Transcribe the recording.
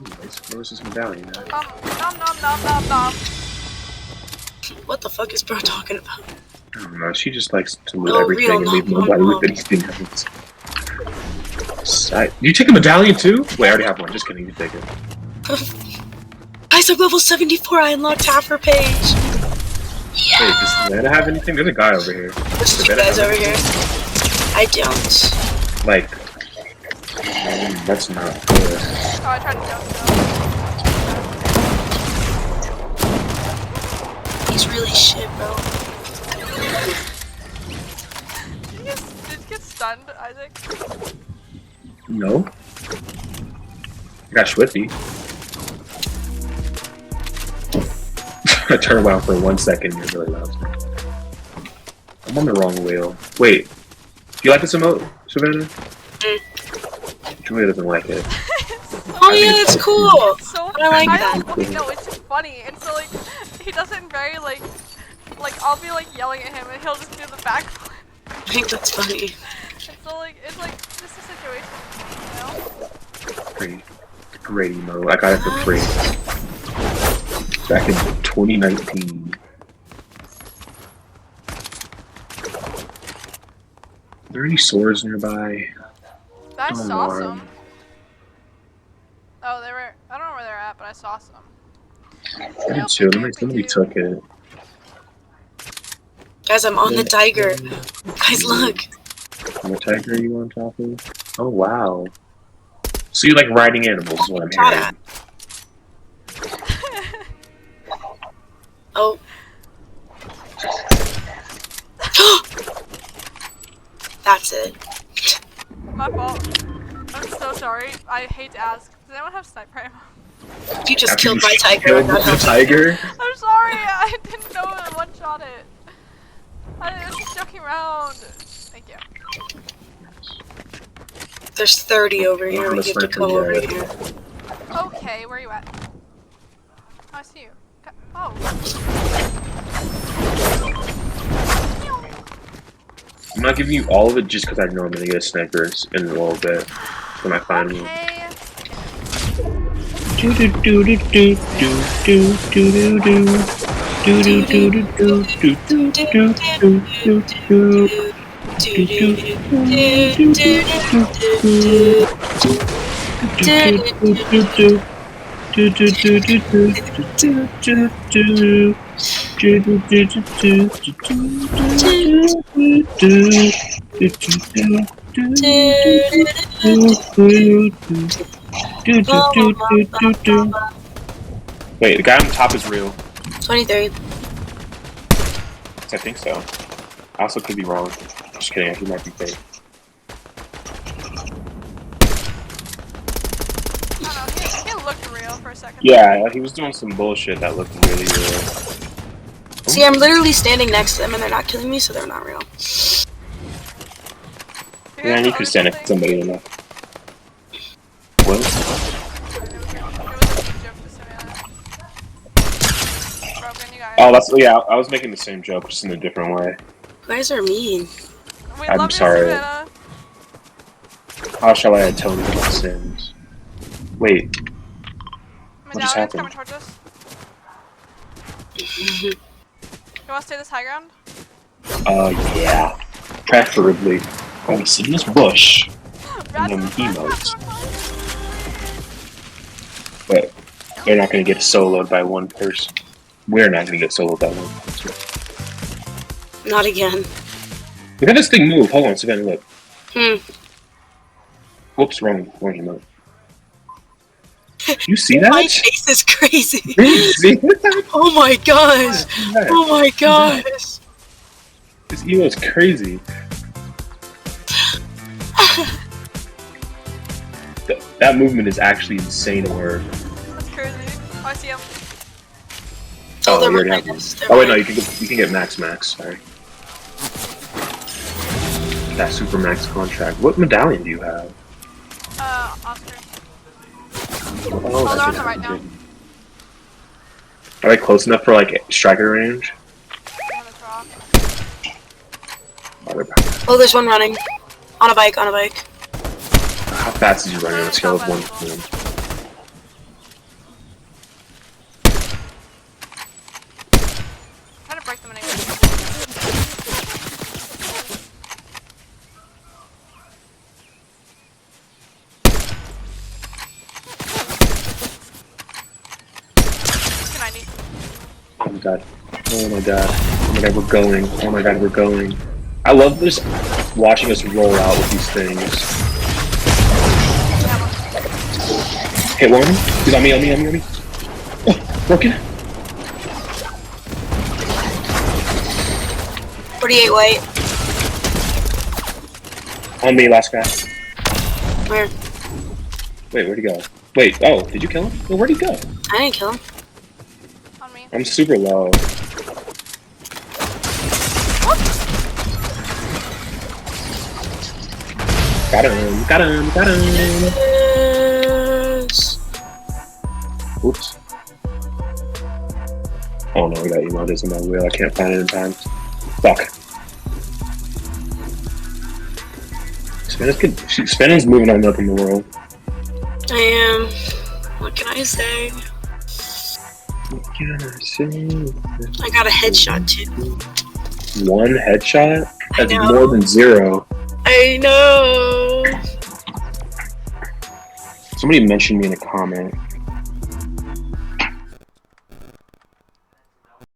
Anyways, where was this medallion at? Nom nom nom nom nom. What the fuck is bro talking about? I don't know, she just likes to loot Oh, everything real, and leave no, nobody no. with anything else. You take a medallion too? Wait, I already have one, just kidding, you take it. Isaac level 74, I unlocked half her page. Yeah! Wait, does Savannah have anything? There's a guy over here. There's two guys over here. I don't. Like, that's not good. Oh, I tried to jump though. He's really shit, bro. Did you get stunned, Isaac? No. I got Swifty. I turned around for 1 second and you're really loud. I'm on the wrong wheel. Wait. Do you like this emote, Savannah? Julia doesn't like it. Oh yeah, that's cool! It's so I like that. Okay, no, it's just funny. And so, like, he doesn't very, like, I'll be, like, yelling at him and he'll just do the backflip. I think that's funny. And so, like, it's, like, just a situation, you know? Great emote. I got it for free. Back in 2019. Are there any swords nearby? I Oh, saw Lord. some. Oh, they were. I don't know where they're at, but I saw some. I did too. Somebody took it. Guys, I'm on the tiger. Guys, look. On the tiger you on top of? Oh, wow. So you like riding animals is what I'm Got hearing. Oh. That's it. My fault. I'm so sorry. I hate to ask. Does anyone have sniper ammo? You just After killed you my tiger. killed and not the helping. tiger? I'm sorry. I didn't know I one-shot it. I was just joking around. Thank you. There's 30 over here. We have to come over here. Okay, where are you at? Oh, I see you. Oh. I'm not giving you all of it just because I know I'm gonna get a sniper in a little bit when I find one. Okay. Wait, the guy on top is real. 23. I think so. I also could be wrong. Just kidding, he might be fake. I don't know. He looked real for a second. Yeah, he was doing some bullshit that looked really real. See, I'm literally standing next to them and they're not killing me, so they're not real. Yeah, you could stand next to somebody enough. What? Oh, that's yeah. I was making the same joke, just in a different way. You guys are mean. I'm sorry. How shall I atone for my sins? Wait. What just happened? Coming towards us. You want to stay this high ground? Yeah. Preferably. I want to sit in this bush. And then emotes. But they're not going to get soloed by one person. We're not going to get soloed by one person. Not again. Look at this thing move. Hold on, Savannah, look. Whoops, wrong emote. You see that? My face is crazy. You see that? Oh my gosh. Oh my gosh. This emote's crazy. That movement is actually insane to work. That's crazy. Oh, I see him. Oh, they're you already behind have us. one. Oh wait, no, you can get max. Sorry. That super max contract. What medallion do you have? Oscar. Oh, they're on the right now. Are they close enough for like striker range? Oh, there's one running. On a bike, on a bike. How fast is he running on a scale of 1 to 10? my god. Oh my god. Oh my god, we're going. Oh my god, we're going. I love just watching us roll out with these things. Hit one. He's on me, on me, on me, on me. Oh, broken. 48 white. On me, last guy. Where? Wait, where'd he go? Wait, oh, did you kill him? Well, where'd he go? I didn't kill him. On me. I'm super low. Got him, got him, got him. Yes. Oops. Oh no, I got emojis in my wheel. I can't find it in time. Fuck. Spannon's moving on up in the world. I am. What can I say? What can I say? I got a headshot too. One headshot? That's know. more than 0. I know. Somebody mentioned me in a comment.